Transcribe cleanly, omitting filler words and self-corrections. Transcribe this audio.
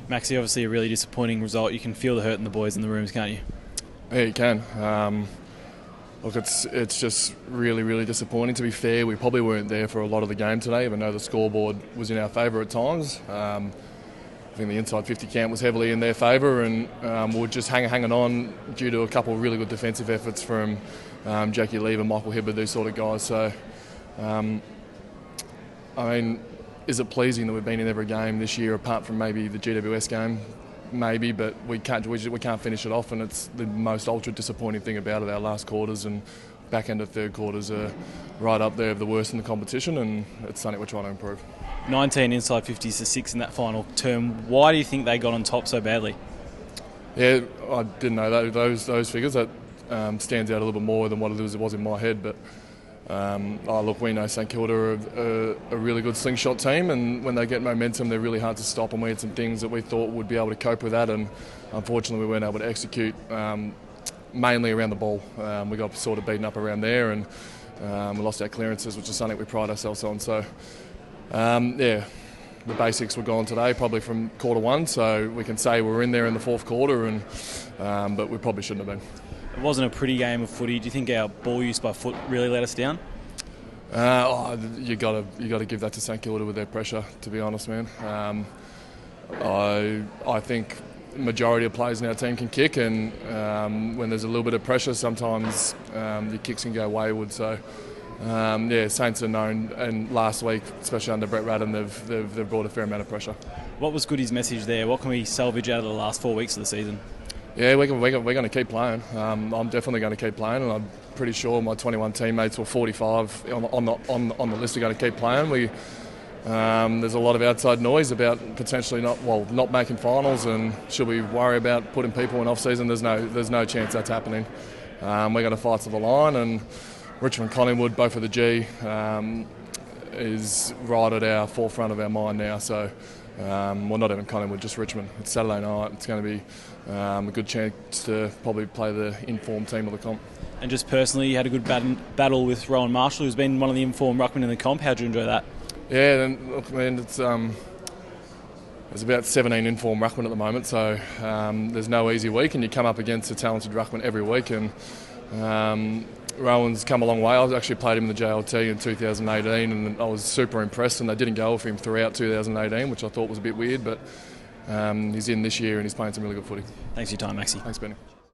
Maxie, obviously a really disappointing result. You can feel the hurt in the boys in the rooms, can't you? Yeah, you can. Look, it's just really disappointing. To be fair, we probably weren't there for a lot of the game today, even though the scoreboard was in our favour at times. I think the inside 50 camp was heavily in their favour, and we were just hanging on due to a couple of really good defensive efforts from Jackie Lever, Michael Hibbard, these sort of guys. So, I mean, is it pleasing that we've been in every game this year, apart from maybe the GWS game? Maybe, but we can't finish it off, and it's the most ultra disappointing thing about it. Our last quarters and back end of third quarters are right up there of the worst in the competition, and it's something we're trying to improve. 19 inside 50s to 6 in that final term. Why do you think they got on top so badly? Yeah, I didn't know those figures. That stands out a little bit more than what it was in my head. But look, we know St Kilda are a really good slingshot team, and when they get momentum, they're really hard to stop. And we had some things that we thought would be able to cope with that, and unfortunately, we weren't able to execute. Mainly around the ball, we got sort of beaten up around there, and we lost our clearances, which is something we pride ourselves on. So, the basics were gone today, probably from quarter one. So we can say we were in there in the fourth quarter, and but we probably shouldn't have been. It wasn't a pretty game of footy. Do you think our ball use by foot really let us down? You got to give that to St Kilda with their pressure. To be honest, man, I think the majority of players in our team can kick, and when there's a little bit of pressure, sometimes your kicks can go wayward. So. Saints are known, and last week, especially under Brett Radden, they've brought a fair amount of pressure. What was Goody's message there? What can we salvage out of the last 4 weeks of the season? Yeah, we're going to keep playing. I'm definitely going to keep playing, and I'm pretty sure my 21 teammates or 45 on the list are going to keep playing. There's a lot of outside noise about potentially not making finals, and should we worry about putting people in off season? There's no chance that's happening. We're going to fight to the line, and Richmond, Collingwood, both of the G, is right at our forefront of our mind now. So, not even Collingwood, just Richmond. It's Saturday night. It's going to be a good chance to probably play the informed team of the comp. And just personally, you had a good battle with Roland Marshall, who's been one of the informed ruckmen in the comp. How'd you enjoy that? Yeah, look, man, it's about 17 informed ruckmen at the moment, so there's no easy week, and you come up against a talented ruckman every week, and Rowan's come a long way. I actually played him in the JLT in 2018, and I was super impressed, and they didn't go for him throughout 2018, which I thought was a bit weird, but he's in this year and he's playing some really good footy. Thanks for your time, Maxie. Thanks, Benny.